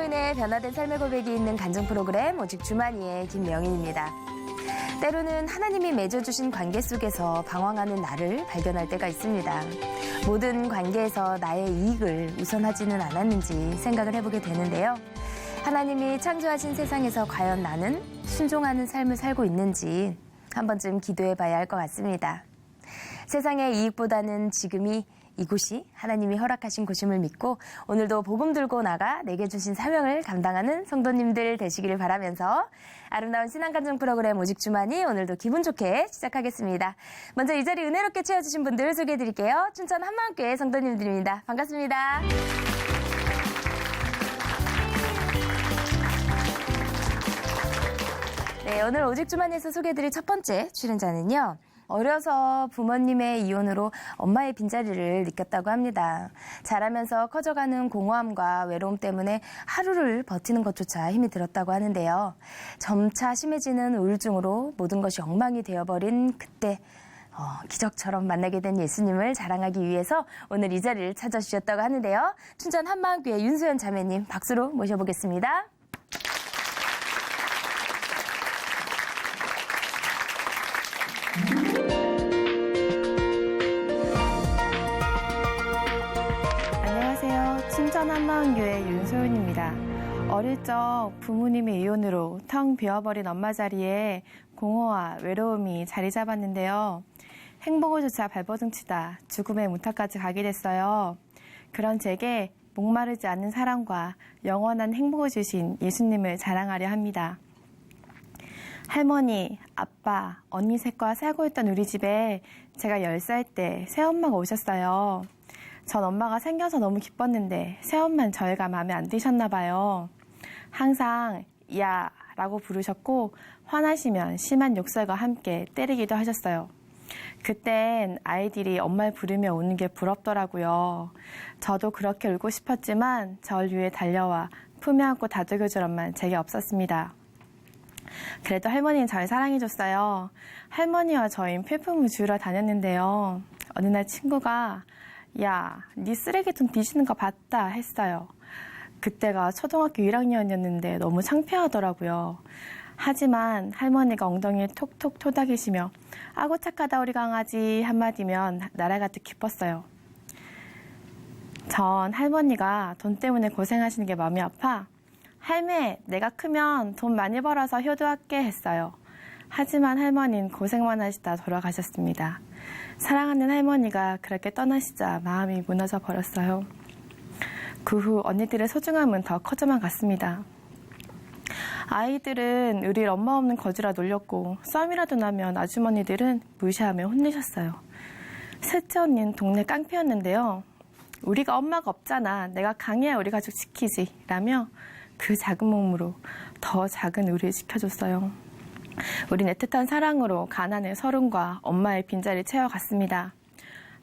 인해 변화된 삶의 고백이 있는 간증 프로그램 오직 주만이의 김명인입니다. 때로는 하나님이 맺어주신 관계 속에서 방황하는 나를 발견할 때가 있습니다. 모든 관계에서 나의 이익을 우선하지는 않았는지 생각을 해보게 되는데요. 하나님이 창조하신 세상에서 과연 나는 순종하는 삶을 살고 있는지 한 번쯤 기도해봐야 할 것 같습니다. 세상의 이익보다는 지금이 이곳이 하나님이 허락하신 곳임을 믿고 오늘도 복음 들고 나가 내게 주신 사명을 감당하는 성도님들 되시기를 바라면서 아름다운 신앙간증 프로그램 오직 주만이 오늘도 기분 좋게 시작하겠습니다. 먼저 이 자리 은혜롭게 채워주신 분들 소개해드릴게요. 춘천 한마음교회 성도님들입니다. 반갑습니다. 네, 오늘 오직 주만에서 소개해드릴 첫 번째 출연자는요. 어려서 부모님의 이혼으로 엄마의 빈자리를 느꼈다고 합니다. 자라면서 커져가는 공허함과 외로움 때문에 하루를 버티는 것조차 힘이 들었다고 하는데요. 점차 심해지는 우울증으로 모든 것이 엉망이 되어버린 그때 기적처럼 만나게 된 예수님을 자랑하기 위해서 오늘 이 자리를 찾아주셨다고 하는데요. 춘천 한마음교회 윤소연 자매님 박수로 모셔보겠습니다. 춘천 한마음교회 윤소연입니다. 어릴 적 부모님의 이혼으로 텅 비어버린 엄마 자리에 공허와 외로움이 자리 잡았는데요. 행복을 조차 발버둥치다 죽음의 문턱까지 가게 됐어요. 그런 제게 목마르지 않는 사랑과 영원한 행복을 주신 예수님을 자랑하려 합니다. 할머니, 아빠, 언니 셋과 살고 있던 우리 집에 제가 10살 때 새엄마가 오셨어요. 전 엄마가 생겨서 너무 기뻤는데 새엄마는 저희가 마음에 안 드셨나 봐요. 항상 야 라고 부르셨고 화나시면 심한 욕설과 함께 때리기도 하셨어요. 그땐 아이들이 엄마를 부르며 우는 게 부럽더라고요. 저도 그렇게 울고 싶었지만 절 위에 달려와 품에 안고 다독여줄 엄마는 제게 없었습니다. 그래도 할머니는 절 사랑해줬어요. 할머니와 저희는 필품을 주우러 다녔는데요. 어느 날 친구가 야, 네 쓰레기통 뒤지는 거 봤다 했어요. 그때가 초등학교 1학년이었는데 너무 창피하더라고요. 하지만 할머니가 엉덩이에 톡톡 토닥이시며 아고 착하다 우리 강아지 한마디면 날아가듯 기뻤어요. 전 할머니가 돈 때문에 고생하시는 게 마음이 아파 할매, 내가 크면 돈 많이 벌어서 효도할게 했어요. 하지만 할머니는 고생만 하시다 돌아가셨습니다. 사랑하는 할머니가 그렇게 떠나시자 마음이 무너져 버렸어요. 그 후 언니들의 소중함은 더 커져만 갔습니다. 아이들은 우릴 엄마 없는 거지라 놀렸고 썸이라도 나면 아주머니들은 무시하며 혼내셨어요. 셋째 언니는 동네 깡패였는데요. 우리가 엄마가 없잖아. 내가 강해야 우리 가족 지키지. 라며 그 작은 몸으로 더 작은 우리를 지켜줬어요. 우린 애틋한 사랑으로 가난의 서름과 엄마의 빈자리를 채워갔습니다.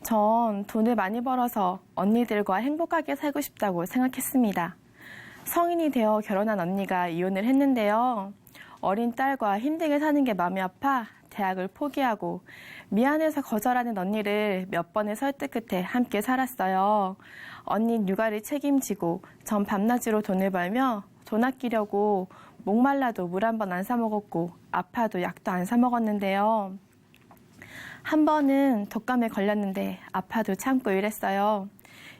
전 돈을 많이 벌어서 언니들과 행복하게 살고 싶다고 생각했습니다. 성인이 되어 결혼한 언니가 이혼을 했는데요. 어린 딸과 힘들게 사는 게 마음이 아파 대학을 포기하고 미안해서 거절하는 언니를 몇 번의 설득 끝에 함께 살았어요. 언니는 육아를 책임지고 전 밤낮으로 돈을 벌며 돈 아끼려고 목말라도 물 한 번 안 사 먹었고 아파도 약도 안 사 먹었는데요. 한 번은 독감에 걸렸는데 아파도 참고 일했어요.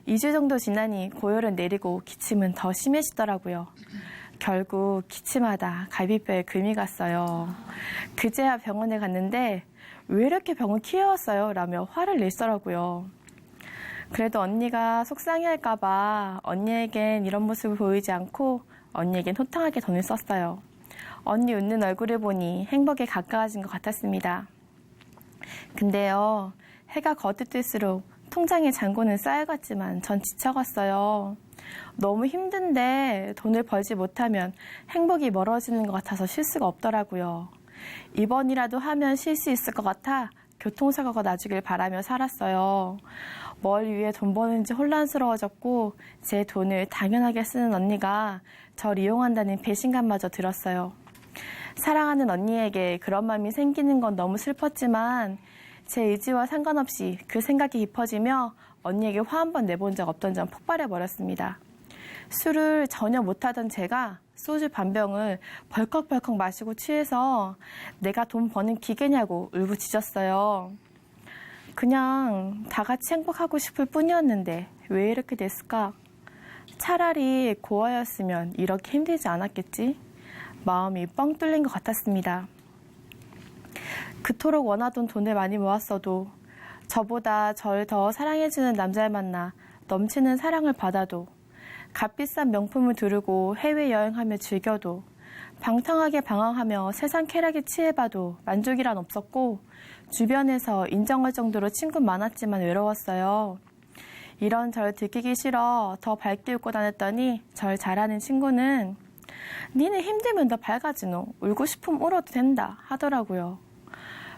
2주 정도 지나니 고열은 내리고 기침은 더 심해지더라고요. 결국 기침하다 갈비뼈에 금이 갔어요. 그제야 병원에 갔는데 왜 이렇게 병을 키워왔어요? 라며 화를 내시더라고요. 그래도 언니가 속상해할까 봐 언니에겐 이런 모습을 보이지 않고 언니에겐 호탕하게 돈을 썼어요. 언니 웃는 얼굴을 보니 행복에 가까워진 것 같았습니다. 근데요, 해가 거듭뜰수록 통장의 잔고는 쌓여갔지만 전 지쳐갔어요. 너무 힘든데 돈을 벌지 못하면 행복이 멀어지는 것 같아서 쉴 수가 없더라고요. 이번이라도 하면 쉴 수 있을 것 같아 교통사고가 나주길 바라며 살았어요. 뭘 위해 돈 버는지 혼란스러워졌고 제 돈을 당연하게 쓰는 언니가 절 이용한다는 배신감마저 들었어요. 사랑하는 언니에게 그런 마음이 생기는 건 너무 슬펐지만 제 의지와 상관없이 그 생각이 깊어지며 언니에게 화 한 번 내본 적 없던 점 폭발해버렸습니다. 술을 전혀 못하던 제가 소주 반병을 벌컥벌컥 마시고 취해서 내가 돈 버는 기계냐고 울부짖었어요. 그냥 다 같이 행복하고 싶을 뿐이었는데 왜 이렇게 됐을까? 차라리 고아였으면 이렇게 힘들지 않았겠지? 마음이 뻥 뚫린 것 같았습니다. 그토록 원하던 돈을 많이 모았어도 저보다 절 더 사랑해주는 남자를 만나 넘치는 사랑을 받아도 값비싼 명품을 두르고 해외여행하며 즐겨도 방탕하게 방황하며 세상 쾌락에 취해봐도 만족이란 없었고 주변에서 인정할 정도로 친구 많았지만 외로웠어요. 이런 절 들키기 싫어 더 밝게 웃고 다녔더니 절 잘하는 친구는 니네 힘들면 더 밝아지노. 울고 싶으면 울어도 된다 하더라고요.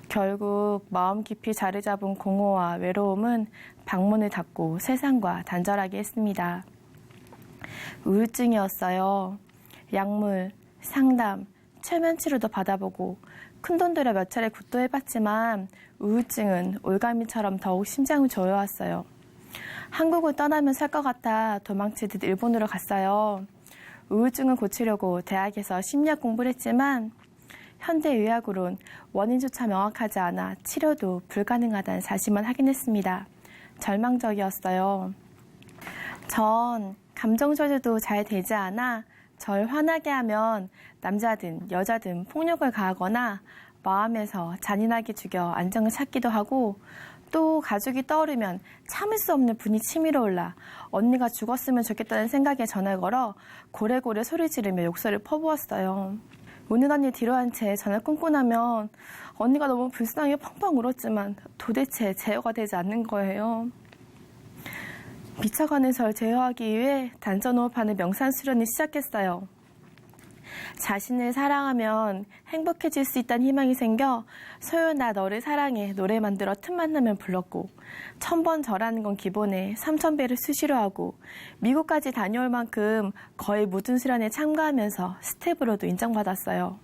결국 마음 깊이 자리 잡은 공허와 외로움은 방문을 닫고 세상과 단절하게 했습니다. 우울증이었어요. 약물, 상담, 최면 치료도 받아보고 큰돈 들여 몇 차례 굿도 해봤지만 우울증은 올가미처럼 더욱 심장을 조여왔어요. 한국을 떠나면 살 것 같아 도망치듯 일본으로 갔어요. 우울증을 고치려고 대학에서 심리학 공부를 했지만 현대의학으론 원인조차 명확하지 않아 치료도 불가능하다는 사실만 확인했습니다. 절망적이었어요. 전 감정 조절도 잘 되지 않아 절 화나게 하면 남자든 여자든 폭력을 가하거나 마음에서 잔인하게 죽여 안정을 찾기도 하고 또 가족이 떠오르면 참을 수 없는 분이 치밀어 올라 언니가 죽었으면 좋겠다는 생각에 전화를 걸어 고래고래 소리 지르며 욕설을 퍼부었어요. 우는 언니 뒤로 한 채 전화를 끊고 나면 언니가 너무 불쌍하게 펑펑 울었지만 도대체 제어가 되지 않는 거예요. 미쳐가는 절 제어하기 위해 단전호흡하는 명상 수련을 시작했어요. 자신을 사랑하면 행복해질 수 있다는 희망이 생겨 소연아 너를 사랑해 노래 만들어 틈만 나면 불렀고 1000번 절하는 건 기본에 3000배를 수시로 하고 미국까지 다녀올 만큼 거의 모든 수련에 참가하면서 스텝으로도 인정받았어요.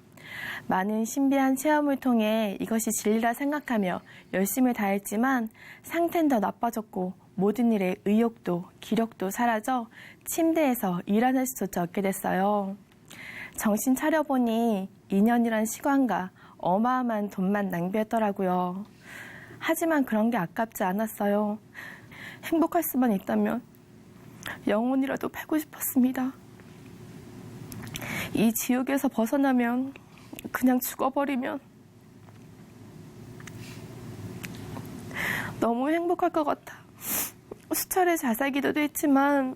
많은 신비한 체험을 통해 이것이 진리라 생각하며 열심히 다했지만 상태는 더 나빠졌고 모든 일에 의욕도 기력도 사라져 침대에서 일 안 할 수조차 없게 됐어요. 정신 차려보니 2년이란 시간과 어마어마한 돈만 낭비했더라고요. 하지만 그런 게 아깝지 않았어요. 행복할 수만 있다면 영혼이라도 팔고 싶었습니다. 이 지옥에서 벗어나면 그냥 죽어버리면 너무 행복할 것 같아. 수차례 자살기도도 했지만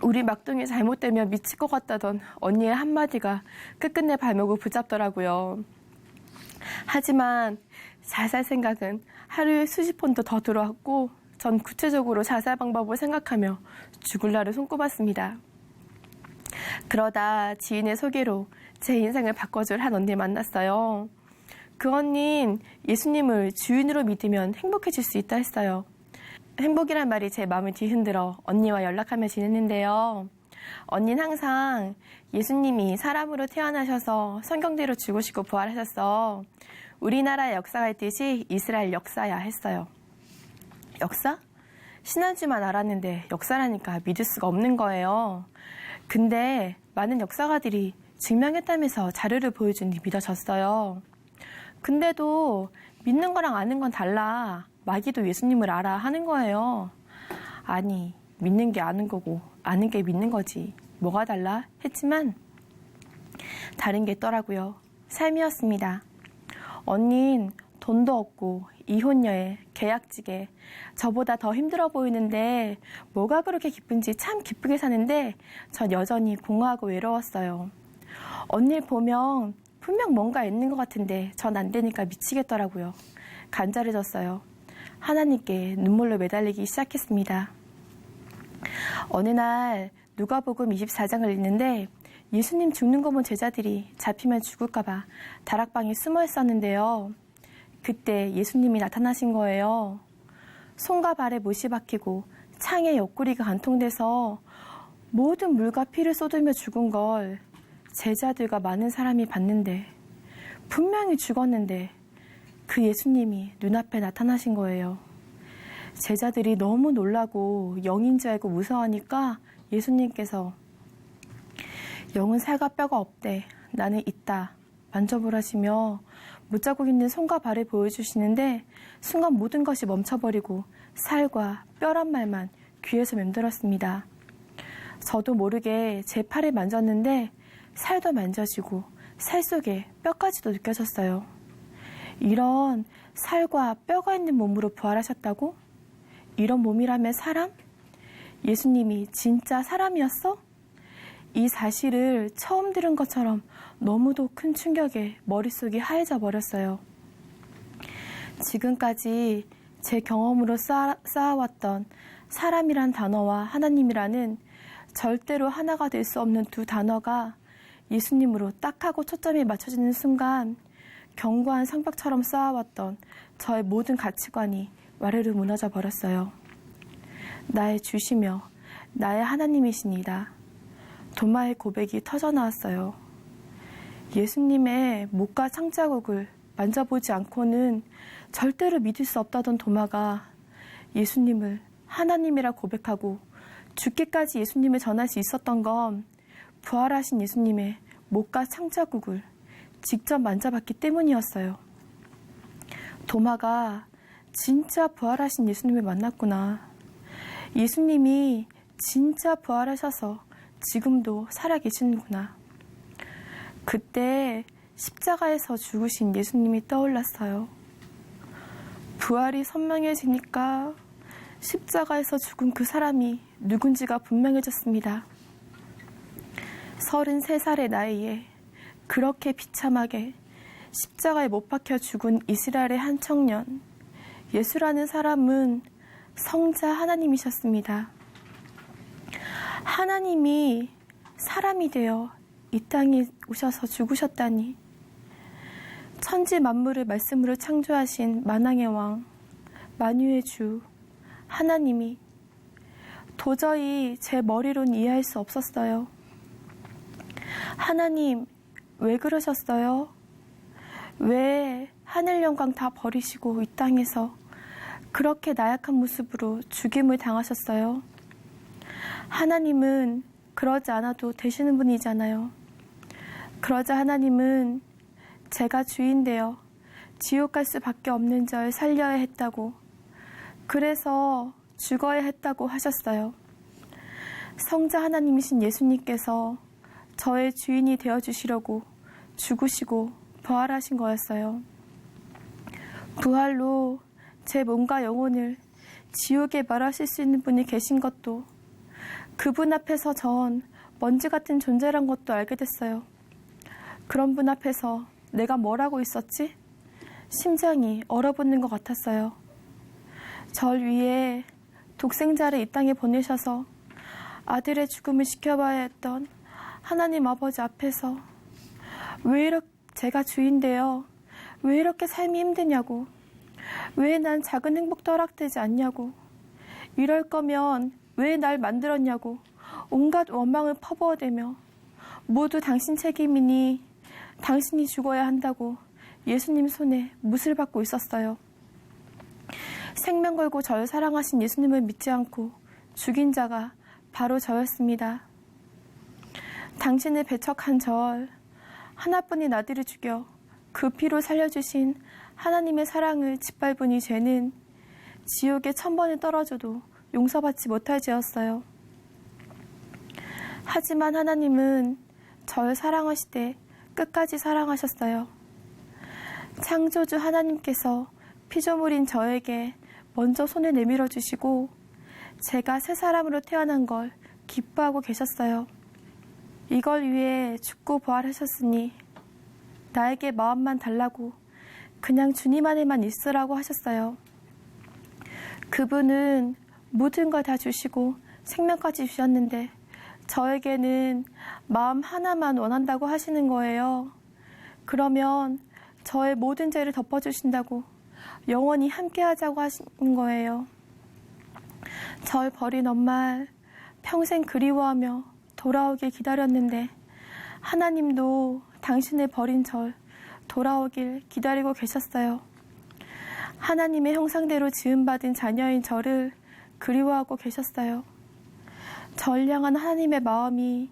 우리 막둥이 잘못되면 미칠 것 같다던 언니의 한마디가 끝끝내 발목을 붙잡더라고요. 하지만 자살 생각은 하루에 수십 번도 더 들어왔고 전 구체적으로 자살 방법을 생각하며 죽을 날을 손꼽았습니다. 그러다 지인의 소개로 제 인생을 바꿔줄 한 언니를 만났어요. 그 언니는 예수님을 주인으로 믿으면 행복해질 수 있다 했어요. 행복이란 말이 제 마음을 뒤흔들어 언니와 연락하며 지냈는데요. 언니는 항상 예수님이 사람으로 태어나셔서 성경대로 죽으시고 부활하셔서 우리나라의 역사가 있듯이 이스라엘 역사야 했어요. 역사? 신한지만 알았는데 역사라니까 믿을 수가 없는 거예요. 근데 많은 역사가들이 증명했다면서 자료를 보여주니 믿어졌어요. 근데도 믿는 거랑 아는 건 달라. 마귀도 예수님을 알아 하는 거예요. 아니, 믿는 게 아는 거고 아는 게 믿는 거지. 뭐가 달라? 했지만 다른 게 있더라고요. 삶이었습니다. 언닌 돈도 없고 이혼녀에 계약직에 저보다 더 힘들어 보이는데 뭐가 그렇게 기쁜지 참 기쁘게 사는데 전 여전히 공허하고 외로웠어요. 언니를 보면 분명 뭔가 있는 것 같은데 전 안 되니까 미치겠더라고요. 간절해졌어요. 하나님께 눈물로 매달리기 시작했습니다. 어느 날 누가복음 24장을 읽는데 예수님 죽는 거 본 제자들이 잡히면 죽을까 봐 다락방에 숨어 있었는데요. 그때 예수님이 나타나신 거예요. 손과 발에 못이 박히고 창에 옆구리가 관통돼서 모든 물과 피를 쏟으며 죽은 걸 제자들과 많은 사람이 봤는데 분명히 죽었는데 그 예수님이 눈앞에 나타나신 거예요. 제자들이 너무 놀라고 영인 줄 알고 무서워하니까 예수님께서 영은 살과 뼈가 없대. 나는 있다. 만져보라시며 못자국 있는 손과 발을 보여주시는데 순간 모든 것이 멈춰버리고 살과 뼈란 말만 귀에서 맴돌았습니다. 저도 모르게 제 팔을 만졌는데 살도 만져지고 살 속에 뼈까지도 느껴졌어요. 이런 살과 뼈가 있는 몸으로 부활하셨다고? 이런 몸이라면 사람? 예수님이 진짜 사람이었어? 이 사실을 처음 들은 것처럼 너무도 큰 충격에 머릿속이 하얘져 버렸어요. 지금까지 제 경험으로 쌓아왔던 사람이란 단어와 하나님이라는 절대로 하나가 될 수 없는 두 단어가 예수님으로 딱 하고 초점이 맞춰지는 순간 견고한 성벽처럼 쌓아왔던 저의 모든 가치관이 와르르 무너져 버렸어요. 나의 주시며 나의 하나님이시니다. 도마의 고백이 터져나왔어요. 예수님의 목과 창자국을 만져보지 않고는 절대로 믿을 수 없다던 도마가 예수님을 하나님이라 고백하고 죽기까지 예수님을 전할 수 있었던 건 부활하신 예수님의 목과 창자국을 직접 만져봤기 때문이었어요. 도마가 진짜 부활하신 예수님을 만났구나. 예수님이 진짜 부활하셔서 지금도 살아계시는구나. 그때 십자가에서 죽으신 예수님이 떠올랐어요. 부활이 선명해지니까 십자가에서 죽은 그 사람이 누군지가 분명해졌습니다. 33살의 나이에 그렇게 비참하게 십자가에 못 박혀 죽은 이스라엘의 한 청년, 예수라는 사람은 성자 하나님이셨습니다. 하나님이 사람이 되어 이 땅에 오셔서 죽으셨다니. 천지 만물을 말씀으로 창조하신 만왕의 왕, 만유의 주, 하나님이 도저히 제 머리로는 이해할 수 없었어요. 하나님, 왜 그러셨어요? 왜 하늘 영광 다 버리시고 이 땅에서 그렇게 나약한 모습으로 죽임을 당하셨어요? 하나님은 그러지 않아도 되시는 분이잖아요. 그러자 하나님은 제가 주인 되어 지옥 갈 수밖에 없는 절 살려야 했다고, 그래서 죽어야 했다고 하셨어요. 성자 하나님이신 예수님께서 저의 주인이 되어주시려고 죽으시고 부활하신 거였어요. 부활로 제 몸과 영혼을 지옥에 멸하실 수 있는 분이 계신 것도, 그분 앞에서 전 먼지 같은 존재란 것도 알게 됐어요. 그런 분 앞에서 내가 뭘 하고 있었지? 심장이 얼어붙는 것 같았어요. 절 위에 독생자를 이 땅에 보내셔서 아들의 죽음을 지켜봐야 했던 하나님 아버지 앞에서 왜 이렇게 제가 주인데요, 왜 이렇게 삶이 힘드냐고, 왜 난 작은 행복도 허락되지 않냐고, 이럴 거면 왜 날 만들었냐고 온갖 원망을 퍼부어대며 모두 당신 책임이니 당신이 죽어야 한다고 예수님 손에 못을 받고 있었어요. 생명 걸고 절 사랑하신 예수님을 믿지 않고 죽인 자가 바로 저였습니다. 당신을 배척한 절, 하나뿐인 아들을 죽여 그 피로 살려주신 하나님의 사랑을 짓밟은 이 죄는 지옥에 1000번을 떨어져도 용서받지 못할 죄였어요. 하지만 하나님은 절 사랑하시되 끝까지 사랑하셨어요. 창조주 하나님께서 피조물인 저에게 먼저 손을 내밀어 주시고 제가 새 사람으로 태어난 걸 기뻐하고 계셨어요. 이걸 위해 죽고 부활하셨으니 나에게 마음만 달라고, 그냥 주님 안에만 있으라고 하셨어요. 그분은 모든 걸 다 주시고 생명까지 주셨는데 저에게는 마음 하나만 원한다고 하시는 거예요. 그러면 저의 모든 죄를 덮어주신다고 영원히 함께하자고 하시는 거예요. 절 버린 엄마 평생 그리워하며 돌아오길 기다렸는데 하나님도 당신을 버린 절 돌아오길 기다리고 계셨어요. 하나님의 형상대로 지음받은 자녀인 저를 그리워하고 계셨어요. 절 향한 하나님의 마음이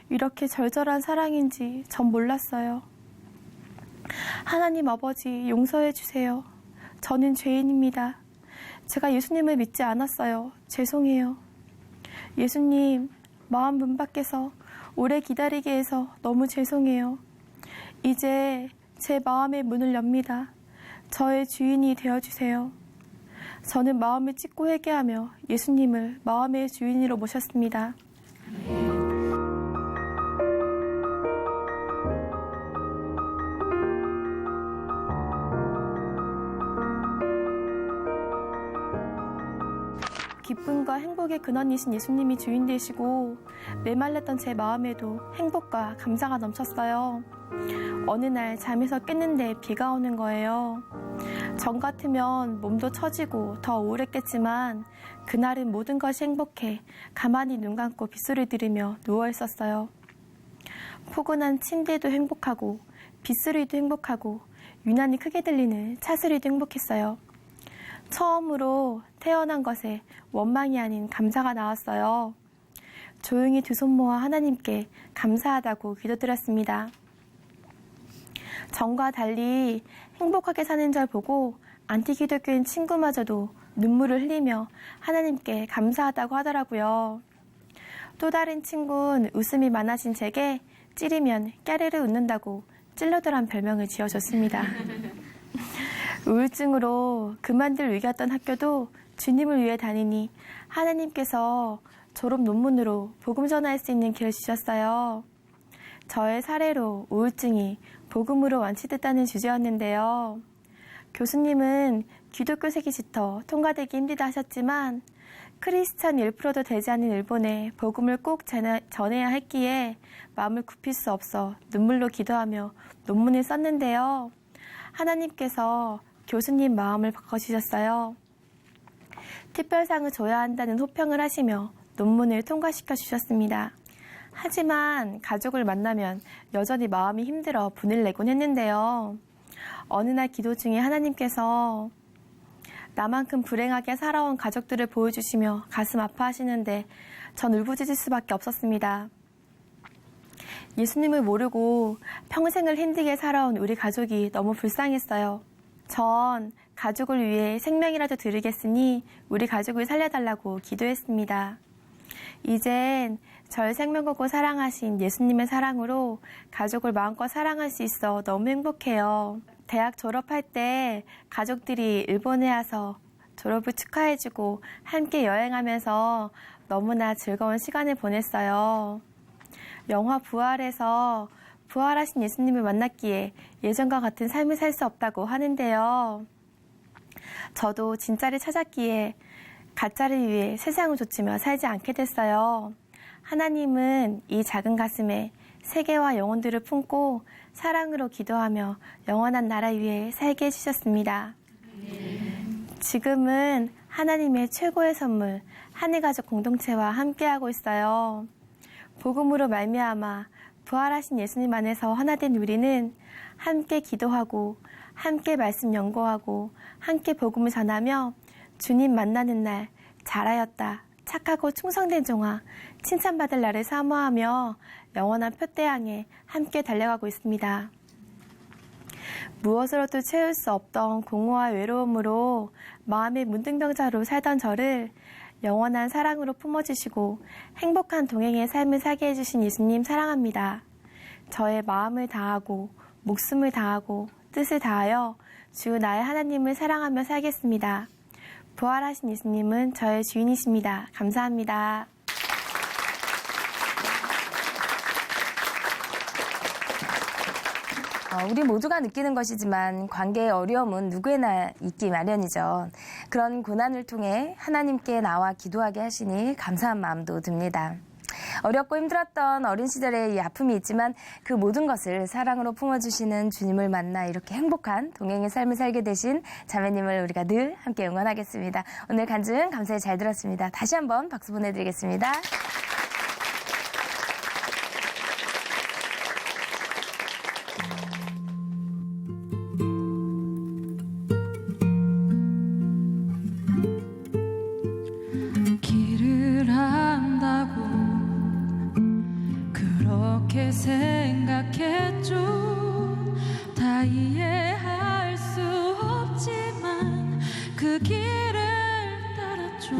이렇게 절절한 사랑인지 전 몰랐어요. 하나님 아버지, 용서해 주세요. 저는 죄인입니다. 제가 예수님을 믿지 않았어요. 죄송해요. 예수님, 마음 문 밖에서 오래 기다리게 해서 너무 죄송해요. 이제 제 마음의 문을 엽니다. 저의 주인이 되어주세요. 저는 마음을 찢고 회개하며 예수님을 마음의 주인으로 모셨습니다. 기쁨과 행복의 근원이신 예수님이 주인 되시고 메말랐던 제 마음에도 행복과 감사가 넘쳤어요. 어느 날 잠에서 깼는데 비가 오는 거예요. 전 같으면 몸도 처지고 더 우울했겠지만 그날은 모든 것이 행복해 가만히 눈 감고 빗소리 들으며 누워 있었어요. 포근한 침대도 행복하고 빗소리도 행복하고 유난히 크게 들리는 차소리도 행복했어요. 처음으로 태어난 것에 원망이 아닌 감사가 나왔어요. 조용히 두 손 모아 하나님께 감사하다고 기도드렸습니다. 전과 달리 행복하게 사는 절 보고 안티기독교인 친구마저도 눈물을 흘리며 하나님께 감사하다고 하더라고요. 또 다른 친구는 웃음이 많아진 제게 찌르면 까르르 웃는다고 찔러들한 별명을 지어줬습니다. 우울증으로 그만둘 위기였던 학교도 주님을 위해 다니니 하나님께서 졸업 논문으로 복음 전할 수 있는 길을 주셨어요. 저의 사례로 우울증이 복음으로 완치됐다는 주제였는데요. 교수님은 기독교색이 짙어 통과되기 힘들다 하셨지만 크리스찬 1%도 되지 않는 일본에 복음을 꼭 전해야 했기에 마음을 굽힐 수 없어 눈물로 기도하며 논문을 썼는데요. 하나님께서 교수님 마음을 바꿔주셨어요. 특별상을 줘야 한다는 호평을 하시며 논문을 통과시켜 주셨습니다. 하지만 가족을 만나면 여전히 마음이 힘들어 분을 내곤 했는데요. 어느 날 기도 중에 하나님께서 나만큼 불행하게 살아온 가족들을 보여주시며 가슴 아파하시는데 전 울부짖을 수밖에 없었습니다. 예수님을 모르고 평생을 힘들게 살아온 우리 가족이 너무 불쌍했어요. 전 가족을 위해 생명이라도 드리겠으니 우리 가족을 살려달라고 기도했습니다. 이젠 절 생명 걸고 사랑하신 예수님의 사랑으로 가족을 마음껏 사랑할 수 있어 너무 행복해요. 대학 졸업할 때 가족들이 일본에 와서 졸업을 축하해주고 함께 여행하면서 너무나 즐거운 시간을 보냈어요. 영화 부활에서 부활하신 예수님을 만났기에 예전과 같은 삶을 살 수 없다고 하는데요. 저도 진짜를 찾았기에 가짜를 위해 세상을 좇으며 살지 않게 됐어요. 하나님은 이 작은 가슴에 세계와 영혼들을 품고 사랑으로 기도하며 영원한 나라 위에 살게 해주셨습니다. 지금은 하나님의 최고의 선물 하늘가족 공동체와 함께하고 있어요. 복음으로 말미암아 부활하신 예수님 안에서 하나 된 우리는 함께 기도하고 함께 말씀 연구하고 함께 복음을 전하며 주님 만나는 날 잘하였다, 착하고 충성된 종아, 칭찬받을 날을 사모하며 영원한 표대 향해 함께 달려가고 있습니다. 무엇으로도 채울 수 없던 공허와 외로움으로 마음의 문둥병자로 살던 저를 영원한 사랑으로 품어주시고 행복한 동행의 삶을 살게 해주신 예수님 사랑합니다. 저의 마음을 다하고 목숨을 다하고 뜻을 다하여 주 나의 하나님을 사랑하며 살겠습니다. 부활하신 예수님은 저의 주인이십니다. 감사합니다. 우리 모두가 느끼는 것이지만 관계의 어려움은 누구에나 있기 마련이죠. 그런 고난을 통해 하나님께 나와 기도하게 하시니 감사한 마음도 듭니다. 어렵고 힘들었던 어린 시절의 이 아픔이 있지만 그 모든 것을 사랑으로 품어주시는 주님을 만나 이렇게 행복한 동행의 삶을 살게 되신 자매님을 우리가 늘 함께 응원하겠습니다. 오늘 간증 감사히 잘 들었습니다. 다시 한번 박수 보내드리겠습니다. 길을 안다고 그렇게 생각했죠. 다 이해할 수 없지만 그 길을 따랐죠.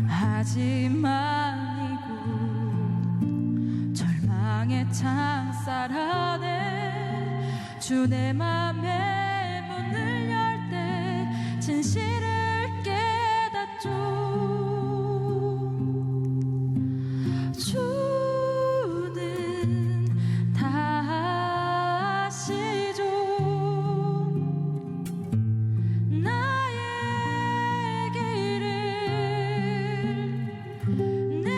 하지만 이곳 절망의 창살 안에 주 내 맘의 문을 열 때 진실을 깨닫죠. 주는 다 아시죠. 나의 길을 내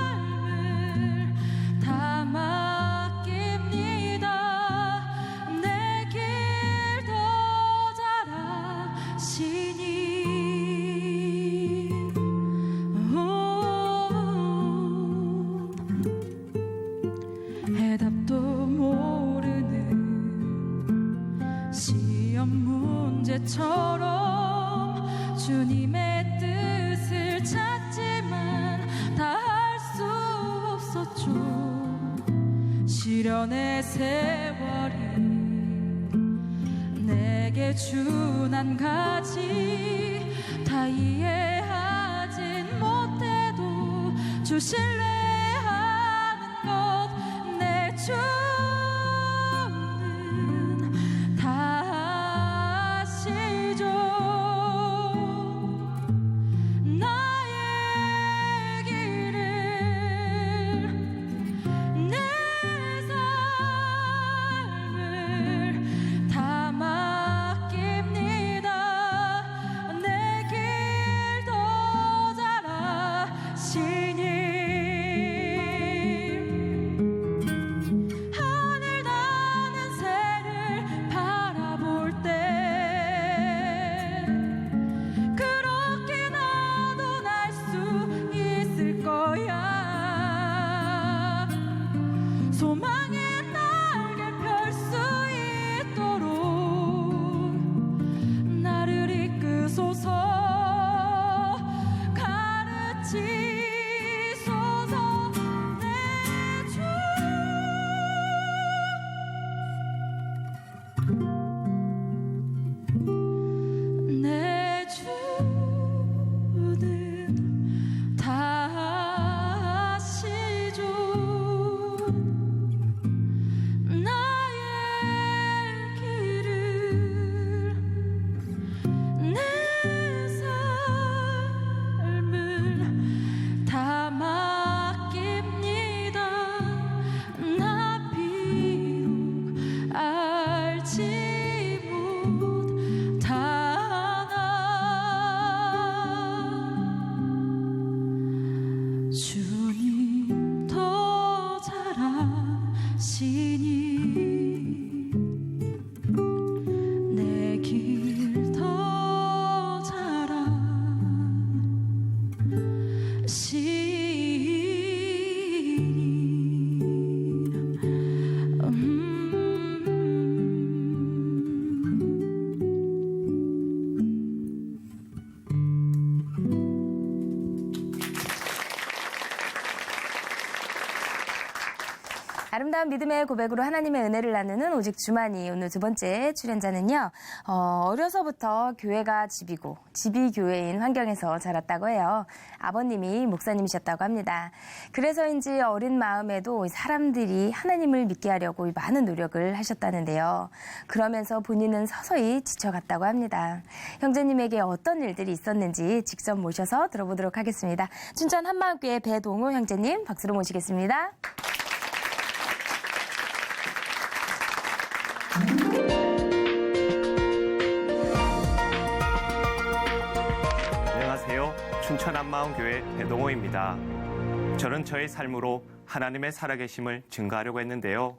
삶을 다 맡깁니다. 내 길 더 잘 아시니 해답도 모르는 시험 문제처럼 주님의 뜻을 찾지만 다 할 수 없었죠. 시련의 세월이 내게 준 한 가지 다 이해하진 못해도 주 신뢰하는 것 내 주는 다 아시죠. 나의 길을 내 삶을 다 맡깁니다. 내 길 더 잘 아시니 하늘 나는 새를 바라볼 때 그렇게 나도 날 수 있을 거야. 소망의 날개 펼 수 있도록 나를 이끄소서. 가르치소서. 내 주 내 주는 다 아시죠. 나의 길을 내 삶을 다 맡깁니다. 나 비록 알지 못하나 주님 더 잘 아시니 내 길 더 잘 아시니 아름다운 믿음의 고백으로 하나님의 은혜를 나누는 오직 주만이. 오늘 두 번째 출연자는요. 어려서부터 교회가 집이고 집이 교회인 환경에서 자랐다고 해요. 아버님이 목사님이셨다고 합니다. 그래서인지 어린 마음에도 사람들이 하나님을 믿게 하려고 많은 노력을 하셨다는데요. 그러면서 본인은 서서히 지쳐갔다고 합니다. 형제님에게 어떤 일들이 있었는지 직접 모셔서 들어보도록 하겠습니다. 춘천 한마음교회 배동호 형제님 박수로 모시겠습니다. 안녕하세요. 춘천 한마음교회 배동호입니다. 저는 저의 삶으로 하나님의 살아계심을 증거하려고 했는데요.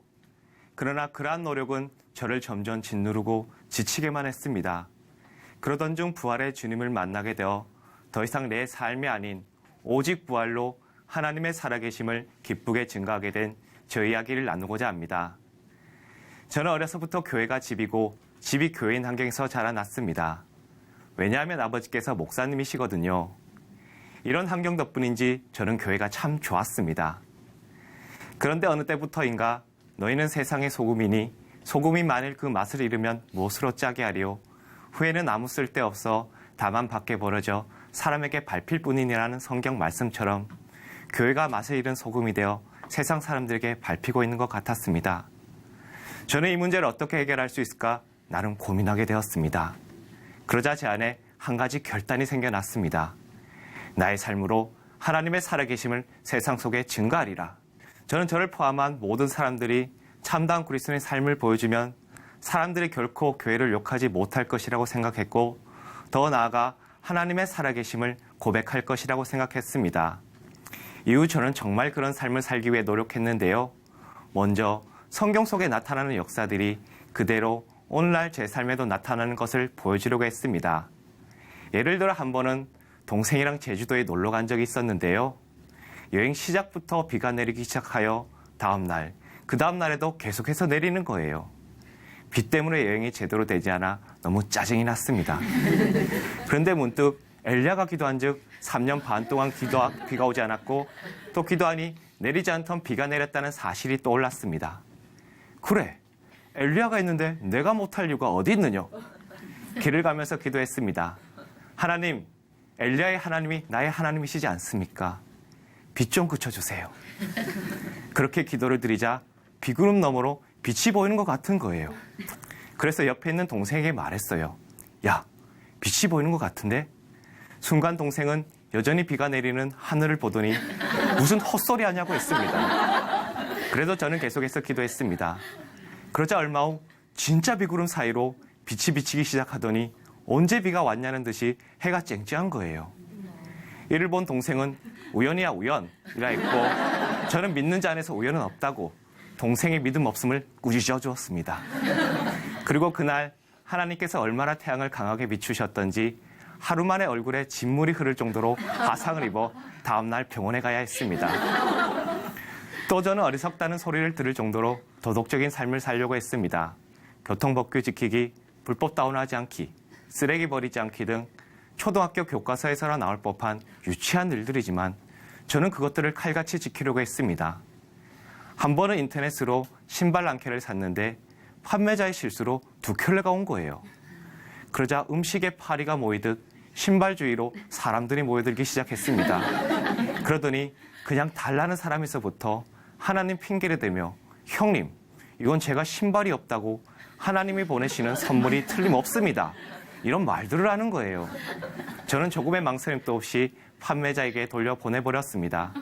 그러나 그러한 노력은 저를 점점 짓누르고 지치게만 했습니다. 그러던 중 부활의 주님을 만나게 되어 더 이상 내 삶이 아닌 오직 부활로 하나님의 살아계심을 기쁘게 증거하게 된 저 이야기를 나누고자 합니다. 저는 어려서부터 교회가 집이고 집이 교회인 환경에서 자라났습니다. 왜냐하면 아버지께서 목사님이시거든요. 이런 환경 덕분인지 저는 교회가 참 좋았습니다. 그런데 어느 때부터인가 너희는 세상의 소금이니 소금이 만일 그 맛을 잃으면 무엇으로 짜게 하리요? 후에는 아무 쓸데없어 다만 밖에 버려져 사람에게 밟힐 뿐이니라는 성경 말씀처럼 교회가 맛을 잃은 소금이 되어 세상 사람들에게 밟히고 있는 것 같았습니다. 저는 이 문제를 어떻게 해결할 수 있을까 나름 고민하게 되었습니다. 그러자 제 안에 한 가지 결단이 생겨났습니다. 나의 삶으로 하나님의 살아계심을 세상 속에 증거하리라. 저는 저를 포함한 모든 사람들이 참다운 그리스도인의 삶을 보여주면 사람들이 결코 교회를 욕하지 못할 것이라고 생각했고 더 나아가 하나님의 살아계심을 고백할 것이라고 생각했습니다. 이후 저는 정말 그런 삶을 살기 위해 노력했는데요. 먼저 성경 속에 나타나는 역사들이 그대로 오늘날 제 삶에도 나타나는 것을 보여주려고 했습니다. 예를 들어 한 번은 동생이랑 제주도에 놀러 간 적이 있었는데요. 여행 시작부터 비가 내리기 시작하여 그 다음 날에도 계속해서 내리는 거예요. 비 때문에 여행이 제대로 되지 않아 너무 짜증이 났습니다. 그런데 문득 엘리야가 기도한 즉 3년 반 동안 비가 오지 않았고 또 기도하니 내리지 않던 비가 내렸다는 사실이 떠올랐습니다. 그래, 엘리야가 있는데 내가 못할 이유가 어디 있느냐? 길을 가면서 기도했습니다. 하나님, 엘리야의 하나님이 나의 하나님이시지 않습니까? 비 좀 그쳐주세요. 그렇게 기도를 드리자 비구름 너머로 빛이 보이는 것 같은 거예요. 그래서 옆에 있는 동생에게 말했어요. 야, 빛이 보이는 것 같은데? 순간 동생은 여전히 비가 내리는 하늘을 보더니 무슨 헛소리 하냐고 했습니다. 그래도 저는 계속해서 기도했습니다. 그러자 얼마 후 진짜 비구름 사이로 빛이 비치기 시작하더니 언제 비가 왔냐는 듯이 해가 쨍쨍한 거예요. 이를 본 동생은 우연이야 우연이라 했고 저는 믿는 자 안에서 우연은 없다고 동생의 믿음 없음을 꾸짖어 주었습니다. 그리고 그날 하나님께서 얼마나 태양을 강하게 비추셨던지 하루 만에 얼굴에 진물이 흐를 정도로 화상을 입어 다음날 병원에 가야 했습니다. 또 저는 어리석다는 소리를 들을 정도로 도덕적인 삶을 살려고 했습니다. 교통법규 지키기, 불법 다운하지 않기, 쓰레기 버리지 않기 등 초등학교 교과서에서나 나올 법한 유치한 일들이지만 저는 그것들을 칼같이 지키려고 했습니다. 한 번은 인터넷으로 신발 한 켤레를 샀는데 판매자의 실수로 2켤레가 온 거예요. 그러자 음식에 파리가 모이듯 신발 주위로 사람들이 모여들기 시작했습니다. 그러더니 그냥 달라는 사람에서부터 하나님 핑계를 대며 형님, 이건 제가 신발이 없다고 하나님이 보내시는 선물이 틀림없습니다. 이런 말들을 하는 거예요. 저는 조금의 망설임도 없이 판매자에게 돌려보내버렸습니다.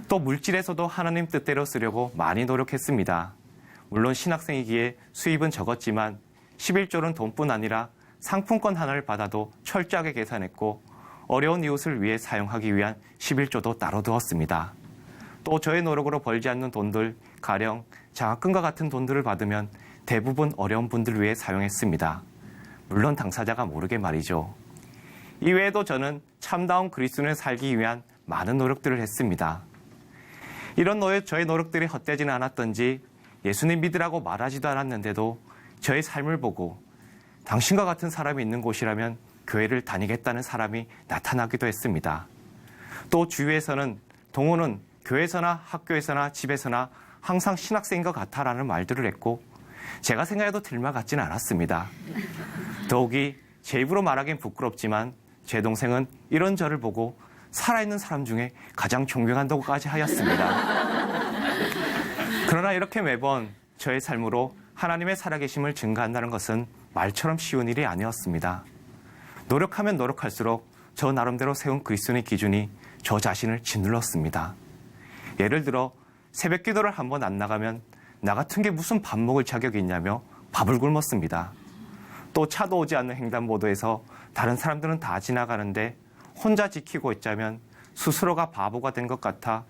또 물질에서도 하나님 뜻대로 쓰려고 많이 노력했습니다. 물론 신학생이기에 수입은 적었지만 11조는 돈뿐 아니라 상품권 하나를 받아도 철저하게 계산했고 어려운 이웃을 위해 사용하기 위한 11조도 따로 두었습니다. 또 저의 노력으로 벌지 않는 돈들, 가령 장학금과 같은 돈들을 받으면 대부분 어려운 분들 위해 사용했습니다. 물론 당사자가 모르게 말이죠. 이외에도 저는 참다운 그리스도인을 살기 위한 많은 노력들을 했습니다. 이런 저의 노력들이 헛되지는 않았던지 예수님 믿으라고 말하지도 않았는데도 저의 삶을 보고 당신과 같은 사람이 있는 곳이라면 교회를 다니겠다는 사람이 나타나기도 했습니다. 또 주위에서는 동호는 교회에서나 학교에서나 집에서나 항상 신학생인 것 같아라는 말들을 했고 제가 생각해도 틀마 같지는 않았습니다. 더욱이 제 입으로 말하기엔 부끄럽지만 제 동생은 이런 저를 보고 살아있는 사람 중에 가장 존경한다고까지 하였습니다. 그러나 이렇게 매번 저의 삶으로 하나님의 살아계심을 증거한다는 것은 말처럼 쉬운 일이 아니었습니다. 노력하면 노력할수록 저 나름대로 세운 그리스도의 기준이 저 자신을 짓눌렀습니다. 예를 들어 새벽 기도를 한 번 안 나가면 나 같은 게 무슨 밥 먹을 자격이 있냐며 밥을 굶었습니다. 또 차도 오지 않는 횡단보도에서 다른 사람들은 다 지나가는데 혼자 지키고 있자면 스스로가 바보가 된 것 같아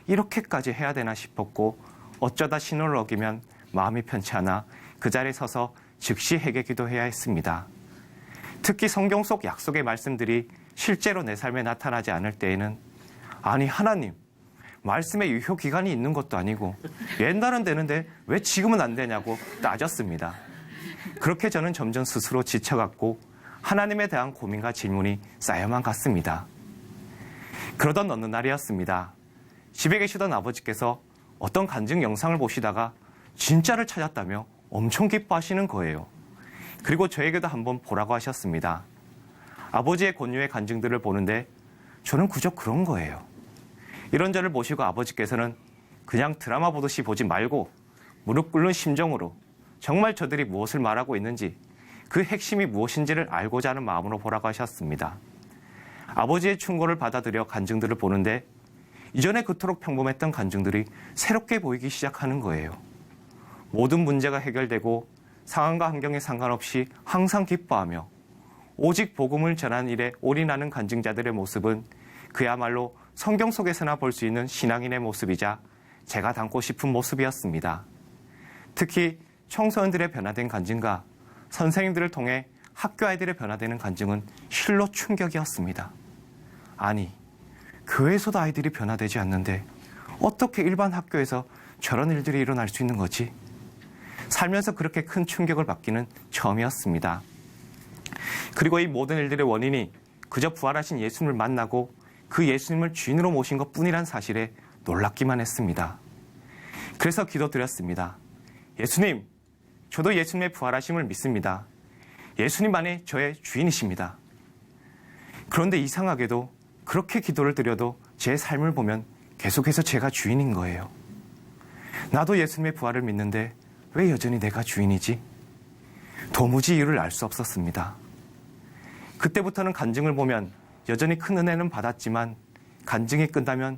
이렇게까지 해야 되나 싶었고 어쩌다 신호를 어기면 마음이 편치 않아 그 자리에 서서 즉시 회개기도 해야 했습니다. 특히 성경 속 약속의 말씀들이 실제로 내 삶에 나타나지 않을 때에는 아니 하나님, 말씀의 유효 기간이 있는 것도 아니고 옛날은 되는데 왜 지금은 안 되냐고 따졌습니다. 그렇게 저는 점점 스스로 지쳐갔고 하나님에 대한 고민과 질문이 쌓여만 갔습니다. 그러던 어느 날이었습니다. 집에 계시던 아버지께서 어떤 간증 영상을 보시다가 진짜를 찾았다며 엄청 기뻐하시는 거예요. 그리고 저에게도 한번 보라고 하셨습니다. 아버지의 권유의 간증들을 보는데 저는 그저 그런 거예요. 이런 저를 보시고 아버지께서는 그냥 드라마 보듯이 보지 말고 무릎 꿇는 심정으로 정말 저들이 무엇을 말하고 있는지 그 핵심이 무엇인지를 알고자 하는 마음으로 보라고 하셨습니다. 아버지의 충고를 받아들여 간증들을 보는데 이전에 그토록 평범했던 간증들이 새롭게 보이기 시작하는 거예요. 모든 문제가 해결되고 상황과 환경에 상관없이 항상 기뻐하며 오직 복음을 전하는 일에 올인하는 간증자들의 모습은 그야말로 성경 속에서나 볼 수 있는 신앙인의 모습이자 제가 담고 싶은 모습이었습니다. 특히 청소년들의 변화된 간증과 선생님들을 통해 학교 아이들의 변화되는 간증은 실로 충격이었습니다. 아니, 교회에서도 아이들이 변화되지 않는데 어떻게 일반 학교에서 저런 일들이 일어날 수 있는 거지? 살면서 그렇게 큰 충격을 받기는 처음이었습니다. 그리고 이 모든 일들의 원인이 그저 부활하신 예수님을 만나고 그 예수님을 주인으로 모신 것뿐이란 사실에 놀랍기만 했습니다. 그래서 기도드렸습니다. 예수님, 저도 예수님의 부활하심을 믿습니다. 예수님만이 저의 주인이십니다. 그런데 이상하게도 그렇게 기도를 드려도 제 삶을 보면 계속해서 제가 주인인 거예요. 나도 예수님의 부활을 믿는데 왜 여전히 내가 주인이지? 도무지 이유를 알 수 없었습니다. 그때부터는 간증을 보면 여전히 큰 은혜는 받았지만 간증이 끝나면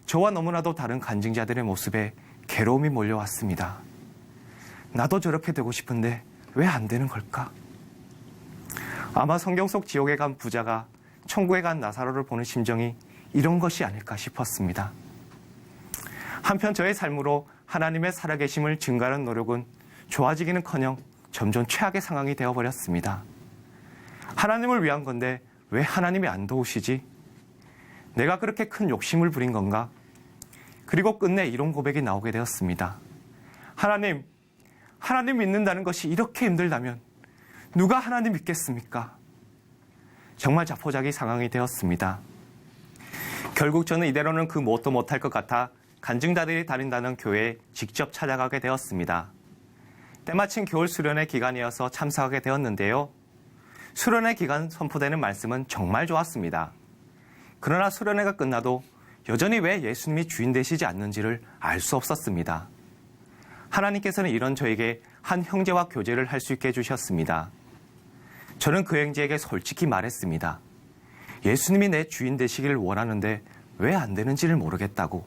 저와 너무나도 다른 간증자들의 모습에 괴로움이 몰려왔습니다. 나도 저렇게 되고 싶은데 왜 안 되는 걸까? 아마 성경 속 지옥에 간 부자가 천국에 간 나사로를 보는 심정이 이런 것이 아닐까 싶었습니다. 한편 저의 삶으로 하나님의 살아계심을 증가하는 노력은 좋아지기는커녕 점점 최악의 상황이 되어버렸습니다. 하나님을 위한 건데 왜 하나님이 안 도우시지? 내가 그렇게 큰 욕심을 부린 건가? 그리고 끝내 이런 고백이 나오게 되었습니다. 하나님 믿는다는 것이 이렇게 힘들다면 누가 하나님 믿겠습니까? 정말 자포자기 상황이 되었습니다. 결국 저는 이대로는 그 무엇도 못할 것 같아 간증자들이 다닌다는 교회에 직접 찾아가게 되었습니다. 때마침 겨울 수련회 기간이어서 참석하게 되었는데요. 수련회 기간 선포되는 말씀은 정말 좋았습니다. 그러나 수련회가 끝나도 여전히 왜 예수님이 주인 되시지 않는지를 알 수 없었습니다. 하나님께서는 이런 저에게 한 형제와 교제를 할 수 있게 해주셨습니다. 저는 그 형제에게 솔직히 말했습니다. 예수님이 내 주인 되시기를 원하는데 왜 안 되는지를 모르겠다고.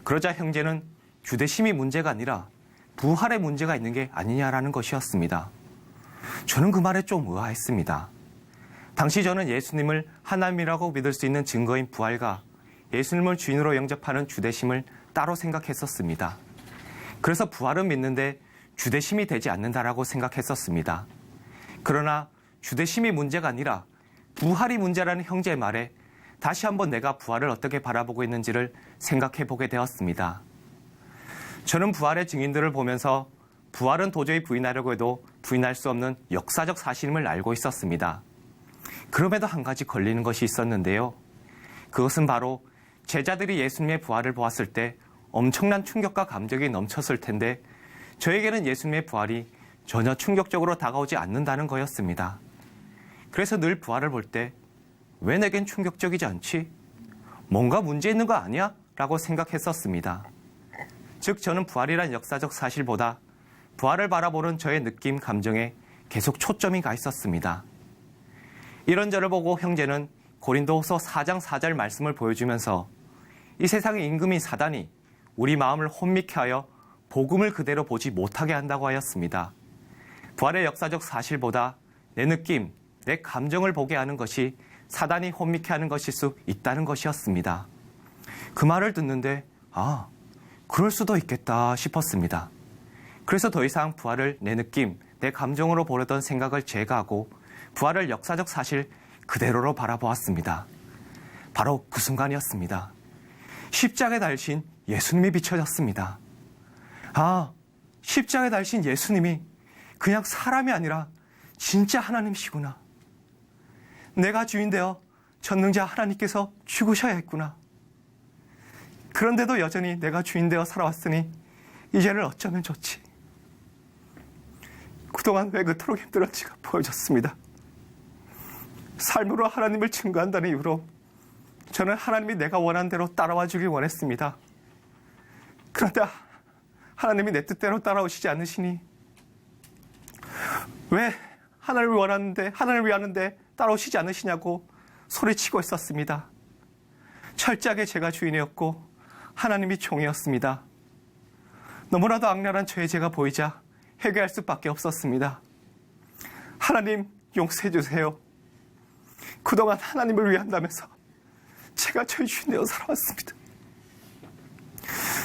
그러자 형제는 주대심이 문제가 아니라 부활의 문제가 있는 게 아니냐라는 것이었습니다. 저는 그 말에 좀 의아했습니다. 당시 저는 예수님을 하나님이라고 믿을 수 있는 증거인 부활과 예수님을 주인으로 영접하는 주대심을 따로 생각했었습니다. 그래서 부활은 믿는데 주대심이 되지 않는다라고 생각했었습니다. 그러나 주대심이 문제가 아니라 부활이 문제라는 형제의 말에 다시 한번 내가 부활을 어떻게 바라보고 있는지를 생각해 보게 되었습니다. 저는 부활의 증인들을 보면서 부활은 도저히 부인하려고 해도 부인할 수 없는 역사적 사실임을 알고 있었습니다. 그럼에도 한 가지 걸리는 것이 있었는데요. 그것은 바로 제자들이 예수님의 부활을 보았을 때 엄청난 충격과 감격이 넘쳤을 텐데 저에게는 예수님의 부활이 전혀 충격적으로 다가오지 않는다는 거였습니다. 그래서 늘 부활을 볼 때 왜 내겐 충격적이지 않지? 뭔가 문제 있는 거 아니야? 라고 생각했었습니다. 즉 저는 부활이란 역사적 사실보다 부활을 바라보는 저의 느낌, 감정에 계속 초점이 가 있었습니다. 이런 저를 보고 형제는 고린도후서 4장 4절 말씀을 보여주면서 이 세상의 임금인 사단이 우리 마음을 혼미케 하여 복음을 그대로 보지 못하게 한다고 하였습니다. 부활의 역사적 사실보다 내 느낌, 내 감정을 보게 하는 것이 사단이 혼미케 하는 것일 수 있다는 것이었습니다. 그 말을 듣는데 그럴 수도 있겠다 싶었습니다. 그래서 더 이상 부활을 내 느낌, 내 감정으로 보려던 생각을 제거하고 부활을 역사적 사실 그대로로 바라보았습니다. 바로 그 순간이었습니다. 십자가에 달리신 예수님이 비춰졌습니다. 십자가에 달리신 예수님이 그냥 사람이 아니라 진짜 하나님이시구나. 내가 주인 되어 전능자 하나님께서 죽으셔야 했구나. 그런데도 여전히 내가 주인 되어 살아왔으니 이제는 어쩌면 좋지. 그동안 왜 그토록 힘들었지가 보여졌습니다. 삶으로 하나님을 증거한다는 이유로 저는 하나님이 내가 원한 대로 따라와 주길 원했습니다. 그런데 하나님이 내 뜻대로 따라오시지 않으시니 왜 하나님을 원하는데, 하나님을 위하는데 따라오시지 않으시냐고 소리치고 있었습니다. 철저하게 제가 주인이었고 하나님이 종이었습니다. 너무나도 악랄한 저의 죄가 보이자 회개할 수밖에 없었습니다. 하나님 용서해 주세요. 그동안 하나님을 위한다면서 제가 저희 주인 되어 살아왔습니다.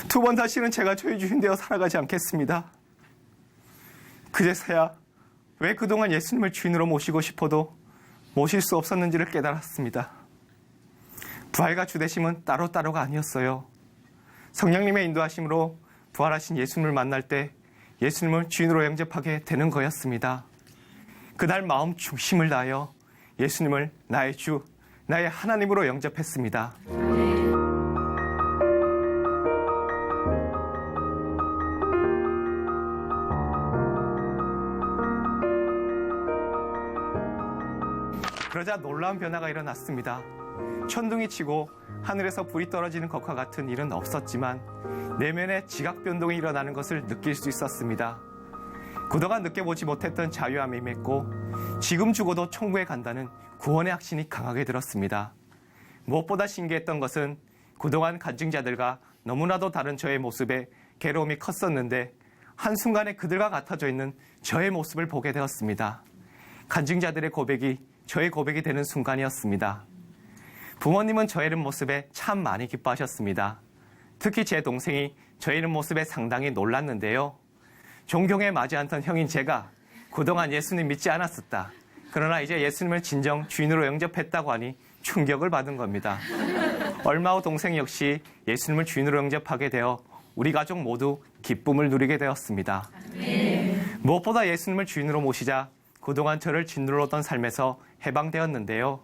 두 번 다시는 제가 저희 주인 되어 살아가지 않겠습니다. 그제서야 왜 그동안 예수님을 주인으로 모시고 싶어도 모실 수 없었는지를 깨달았습니다. 부활과 주되심은 따로따로가 아니었어요. 성령님의 인도하심으로 부활하신 예수님을 만날 때 예수님을 주인으로 영접하게 되는 거였습니다. 그날 마음 중심을 다하여 예수님을 나의 주, 나의 하나님으로 영접했습니다. 그러자 놀라운 변화가 일어났습니다. 천둥이 치고 하늘에서 불이 떨어지는 것과 같은 일은 없었지만 내면에 지각 변동이 일어나는 것을 느낄 수 있었습니다. 그동안 느껴보지 못했던 자유함이 임했고 지금 죽어도 천국에 간다는 구원의 확신이 강하게 들었습니다. 무엇보다 신기했던 것은 그동안 간증자들과 너무나도 다른 저의 모습에 괴로움이 컸었는데 한순간에 그들과 같아져 있는 저의 모습을 보게 되었습니다. 간증자들의 고백이 저의 고백이 되는 순간이었습니다. 부모님은 저의 이런 모습에 참 많이 기뻐하셨습니다. 특히 제 동생이 저의 이런 모습에 상당히 놀랐는데요. 존경에 맞지 않던 형인 제가 그동안 예수님 믿지 않았었다. 그러나 이제 예수님을 진정 주인으로 영접했다고 하니 충격을 받은 겁니다. 얼마 후 동생 역시 예수님을 주인으로 영접하게 되어 우리 가족 모두 기쁨을 누리게 되었습니다. 무엇보다 예수님을 주인으로 모시자 그동안 저를 짓누르던 삶에서 해방되었는데요.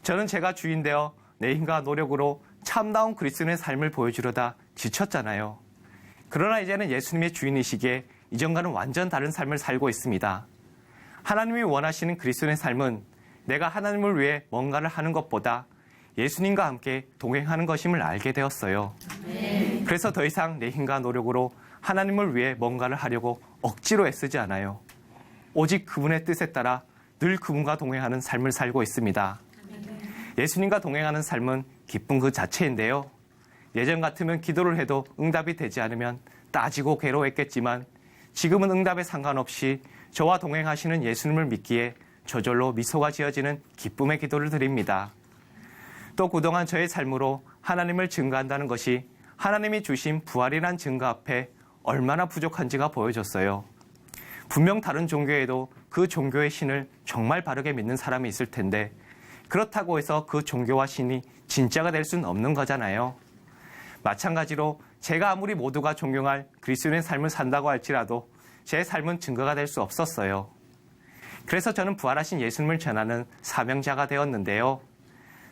저는 제가 주인 되어 내 힘과 노력으로 참다운 그리스도인의 삶을 보여주려다 지쳤잖아요. 그러나 이제는 예수님의 주인이시기에 이전과는 완전 다른 삶을 살고 있습니다. 하나님이 원하시는 그리스도인의 삶은 내가 하나님을 위해 뭔가를 하는 것보다 예수님과 함께 동행하는 것임을 알게 되었어요. 그래서 더 이상 내 힘과 노력으로 하나님을 위해 뭔가를 하려고 억지로 애쓰지 않아요. 오직 그분의 뜻에 따라 늘 그분과 동행하는 삶을 살고 있습니다. 예수님과 동행하는 삶은 기쁨 그 자체인데요. 예전 같으면 기도를 해도 응답이 되지 않으면 따지고 괴로워했겠지만 지금은 응답에 상관없이 저와 동행하시는 예수님을 믿기에 저절로 미소가 지어지는 기쁨의 기도를 드립니다. 또 그동안 저의 삶으로 하나님을 증거한다는 것이 하나님이 주신 부활이란 증거 앞에 얼마나 부족한지가 보여졌어요. 분명 다른 종교에도 그 종교의 신을 정말 바르게 믿는 사람이 있을 텐데 그렇다고 해서 그 종교와 신이 진짜가 될 수는 없는 거잖아요. 마찬가지로 제가 아무리 모두가 존경할 그리스도인의 삶을 산다고 할지라도 제 삶은 증거가 될 수 없었어요. 그래서 저는 부활하신 예수님을 전하는 사명자가 되었는데요.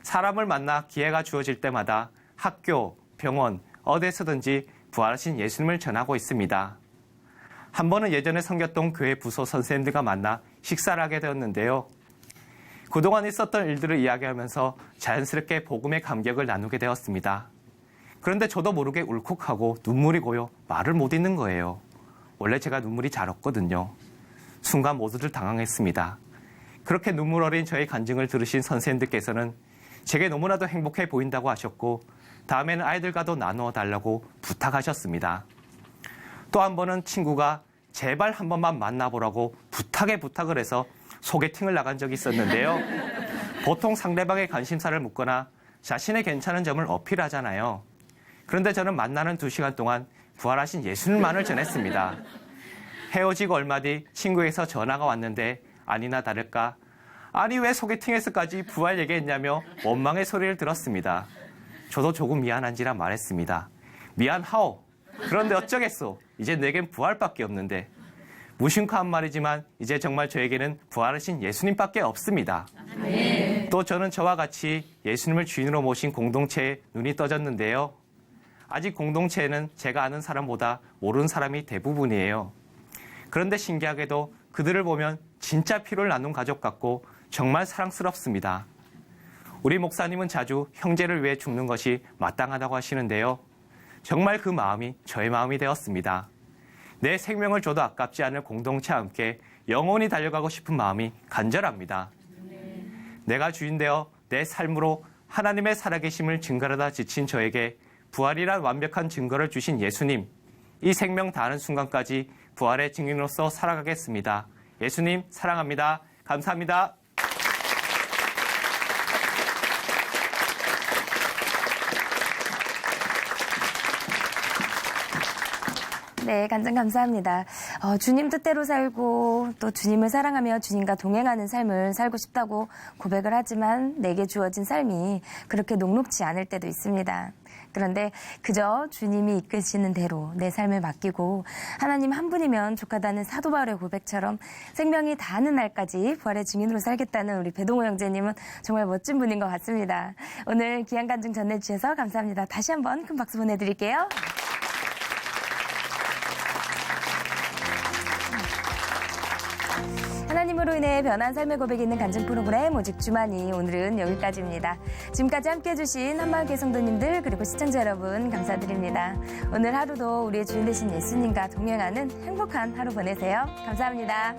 사람을 만나 기회가 주어질 때마다 학교, 병원, 어디에서든지 부활하신 예수님을 전하고 있습니다. 한 번은 예전에 섬겼던 교회 부서 선생님들과 만나 식사를 하게 되었는데요. 그동안 있었던 일들을 이야기하면서 자연스럽게 복음의 감격을 나누게 되었습니다. 그런데 저도 모르게 울컥하고 눈물이 고여 말을 못 잇는 거예요. 원래 제가 눈물이 잘 없거든요. 순간 모두들 당황했습니다. 그렇게 눈물 어린 저의 간증을 들으신 선생님들께서는 제게 너무나도 행복해 보인다고 하셨고 다음에는 아이들과도 나누어 달라고 부탁하셨습니다. 또 한 번은 친구가 제발 한 번만 만나보라고 부탁을 해서 소개팅을 나간 적이 있었는데요. 보통 상대방의 관심사를 묻거나 자신의 괜찮은 점을 어필하잖아요. 그런데 저는 만나는 2시간 동안 부활하신 예수님만을 전했습니다. 헤어지고 얼마 뒤 친구에서 전화가 왔는데 아니나 다를까 아니 왜 소개팅에서까지 부활 얘기했냐며 원망의 소리를 들었습니다. 저도 조금 미안한지라 말했습니다. 미안하오. 그런데 어쩌겠소. 이제 내겐 부활밖에 없는데. 무심코 한 말이지만 이제 정말 저에게는 부활하신 예수님밖에 없습니다. 또 또 저는 저와 같이 예수님을 주인으로 모신 공동체에 눈이 떠졌는데요. 아직 공동체에는 제가 아는 사람보다 모르는 사람이 대부분이에요. 그런데 신기하게도 그들을 보면 진짜 피를 나눈 가족 같고 정말 사랑스럽습니다. 우리 목사님은 자주 형제를 위해 죽는 것이 마땅하다고 하시는데요. 정말 그 마음이 저의 마음이 되었습니다. 내 생명을 줘도 아깝지 않을 공동체와 함께 영원히 달려가고 싶은 마음이 간절합니다. 내가 주인되어 내 삶으로 하나님의 살아계심을 증거하다 지친 저에게 부활이란 완벽한 증거를 주신 예수님, 이 생명 다하는 순간까지 부활의 증인으로서 살아가겠습니다. 예수님 사랑합니다. 감사합니다. 네, 간증 감사합니다. 주님 뜻대로 살고 또 주님을 사랑하며 주님과 동행하는 삶을 살고 싶다고 고백을 하지만 내게 주어진 삶이 그렇게 녹록지 않을 때도 있습니다. 그런데 그저 주님이 이끄시는 대로 내 삶을 맡기고 하나님 한 분이면 족하다는 사도 바울의 고백처럼 생명이 다하는 날까지 부활의 증인으로 살겠다는 우리 배동호 형제님은 정말 멋진 분인 것 같습니다. 오늘 귀한 간증 전해주셔서 감사합니다. 다시 한번 큰 박수 보내드릴게요. 하나님으로 인해 변한 삶의 고백이 있는 간증 프로그램 오직 주만이 오늘은 여기까지입니다. 지금까지 함께해 주신 한마음교회 성도님들 그리고 시청자 여러분 감사드립니다. 오늘 하루도 우리의 주인 되신 예수님과 동행하는 행복한 하루 보내세요. 감사합니다.